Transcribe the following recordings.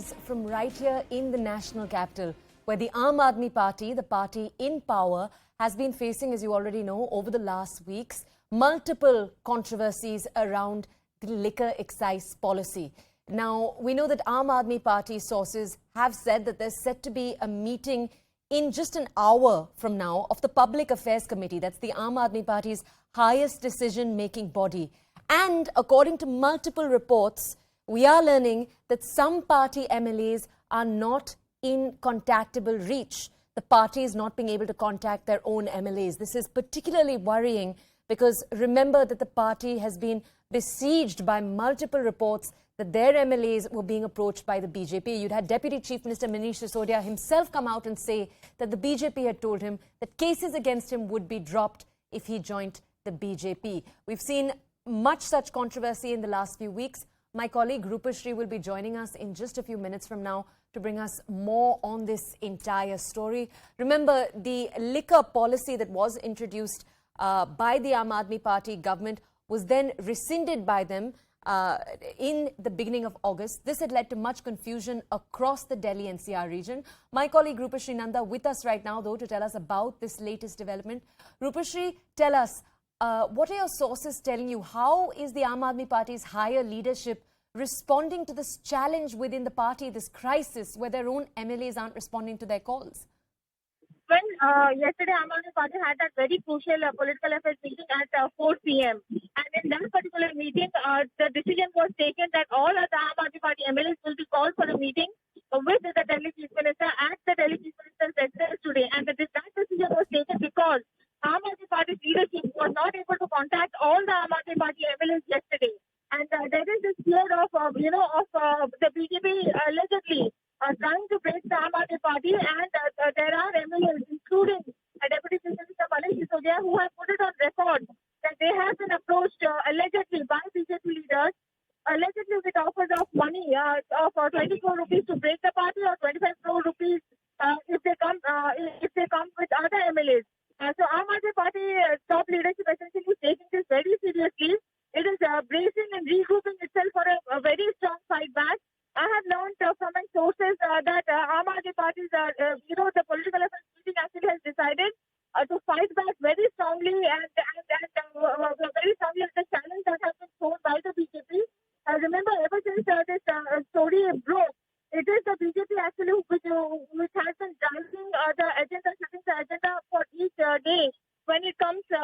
stories from right here in the national capital, where the Aam Aadmi Party, the party in power, has been facing, as you already know, over the last weeks, multiple controversies around the liquor excise policy. Now, we know that Aam Aadmi Party sources have said that there's set to be a meeting in just an hour from now of the Public Affairs Committee. That's the Aam Aadmi Party's highest decision-making body. And according to multiple reports, we are learning that some party MLAs are not in contactable reach. The party is not being able to contact their own MLAs. This is particularly worrying because remember that the party has been besieged by multiple reports that their MLAs were being approached by the BJP. You'd had Deputy Chief Minister Manish Sisodia himself come out and say that the BJP had told him that cases against him would be dropped if he joined the BJP. We've seen much such controversy in the last few weeks. My colleague Rupashree will be joining us in just a few minutes from now to bring us more on this entire story. Remember, the liquor policy that was introduced by the Aam Aadmi Party government was then rescinded by them in the beginning of August. This had led to much confusion across the Delhi NCR region. My colleague Rupashree Nanda with us right now, though, to tell us about this latest development. Rupashree, tell us, what are your sources telling you? How is the Aam Aadmi Party's higher leadership responding to this challenge within the party, this crisis where their own MLAs aren't responding to their calls? When yesterday Aam Aadmi Party had that very crucial political affairs meeting at 4 p.m. and in that particular meeting, the decision was taken that all of the Aam Aadmi Party MLAs will be called for a meeting with the Delhi Chief Minister at the Delhi Chief Minister's residence today. And that decision was taken because Aam Aadmi Party's leadership was not able to contact all the Aam Aadmi Party MLAs yesterday. And there is this fear of the BJP allegedly trying to break the Aam Aadmi Party, and there are MLAs, including Deputy Chief Minister Manish Sisodia, who have put it on record that they have been approached allegedly by BJP leaders, allegedly with offers of money of 20 crore rupees to break the party or 25 crore rupees if they come with other MLAs. So Aam Aadmi Party top leadership essentially is taking this very seriously. It is bracing and regrouping itself for a very strong fight back. I have learned from my sources that Aam Aadmi Party's, the political affairs meeting actually has decided to fight back very strongly and very strongly at the challenge that has been thrown by the BJP. Remember, ever since this story broke, it is the BJP actually which has been driving the agenda, setting the agenda for each day when it comes to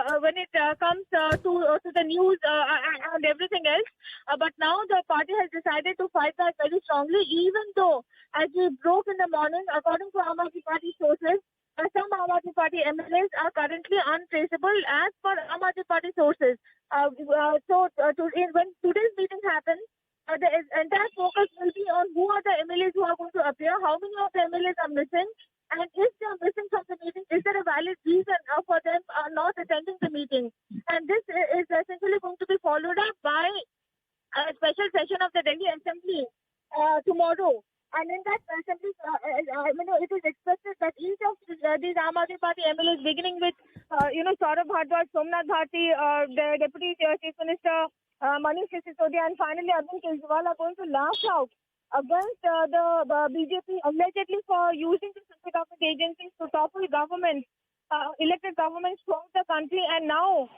the news and everything else. But now the party has decided to fight back very strongly, even though, as we broke in the morning, according to Aam Aadmi Party sources, some Aam Aadmi Party MLAs are currently untraceable as per Aam Aadmi Party sources. When today's meeting happens, the entire focus will be on who are the MLAs who are going to appear, how many of the MLAs are missing, and if they are missing from the meeting, is there a valid reason for them not attending the meeting? And this is essentially going to be followed up by a special session of the Delhi Assembly tomorrow. And in that assembly, it is expected that each of these Aam Aadmi Party MLAs, beginning with, Saurabh Bhardwaj, Somnath Bharti, the Deputy Chief Minister, Manish Sisodia, and finally Arvind Kejriwal, are going to lash out against the BJP allegedly for using the central government agencies to topple governments, elected governments throughout the country, and now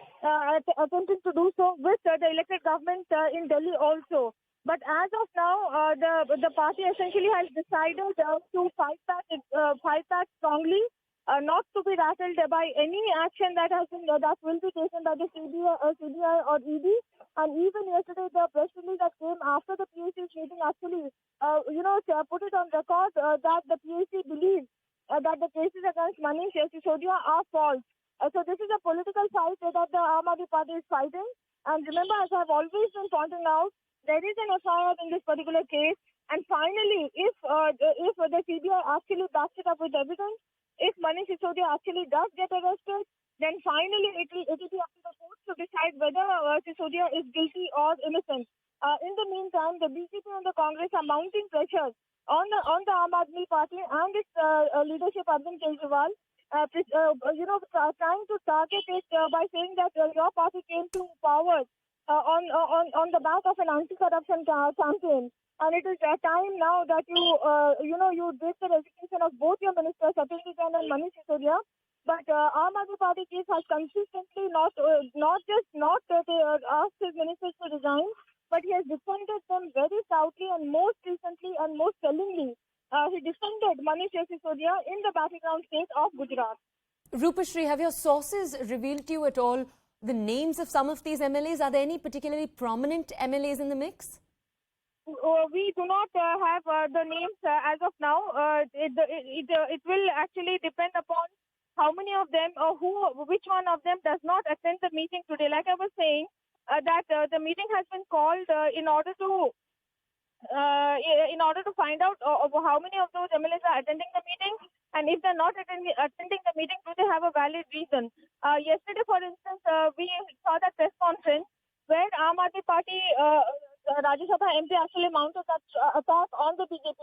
attempting to do so with the elected government in Delhi also. But as of now, the party essentially has decided to fight back strongly, not to be rattled by any action that will be taken by the CBI or ED. And even yesterday, the press release that came after the PAC's meeting actually, put it on record that the PAC believes that the cases against Manish Sisodia are false. So this is a political fight that the Aam Aadmi Party is fighting. And remember, as I've always been pointing out, there is an FIR in this particular case. And finally, if the CBI actually backs it up with evidence, if Manish Sisodia actually does get arrested, then finally it will be up to the courts to decide whether Sisodia is guilty or innocent. In the meantime, the BJP and the Congress are mounting pressure on the Aam Aadmi Party and its leadership, Arvind Kejriwal, trying to target it by saying that your party came to power on the back of an anti-corruption campaign. And it is time now that you did the resignation of both your ministers, Satyajit Jain and Manish Sisodia. But Aam Aadmi Party chief has consistently not asked his ministers to resign, but he has defended them very stoutly, and most recently and most tellingly, he defended Manish Sisodia in the battleground state of Gujarat. Rupashree, have your sources revealed to you at all the names of some of these MLAs? Are there any particularly prominent MLAs in the mix? We do not have the names as of now. It will actually depend upon how many of them or which one of them does not attend the meeting today. Like I was saying, that the meeting has been called in order to find out how many of those MLAs are attending the meeting, and if they're not attending the meeting, do they have a valid reason? Yesterday, for instance, we saw that press conference where Aam Aadmi Party Rajya Sabha MP actually mounted that attack on the BJP,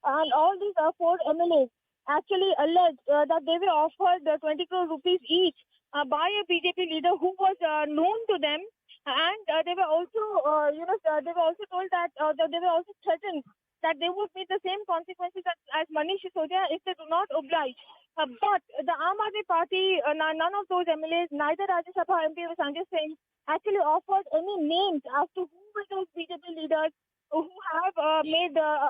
and all these 4 MLAs actually alleged that they were offered 20 crore rupees each by a BJP leader who was known to them, and they were also told that they were also threatened that they would meet the same consequences as Manish Sisodia if they do not oblige. But the Aam Aadmi Party, none of those MLAs, neither Rajya Sabha MP Sanjay Singh, actually offered any names as to who were those BJP leaders who have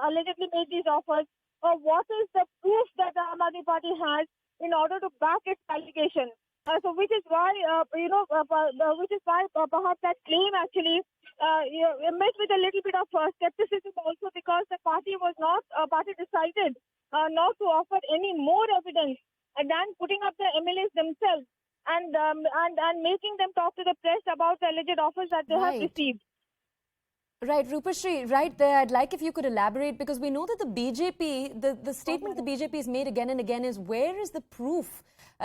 allegedly made these offers, or what is the proof that the Aam Aadmi Party has in order to back its allegation. So which is why perhaps that claim actually met with a little bit of skepticism also, because the party decided not to offer any more evidence than putting up the MLAs themselves and making them talk to the press about the alleged offers that they have received. Right, Rupashree, right there, I'd like if you could elaborate, because we know that the BJP, the statement the BJP has made again and again is, where is the proof?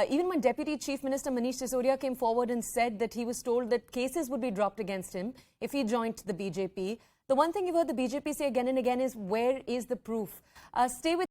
Even when Deputy Chief Minister Manish Sisodia came forward and said that he was told that cases would be dropped against him if he joined the BJP, the one thing you've heard the BJP say again and again is, where is the proof? Stay with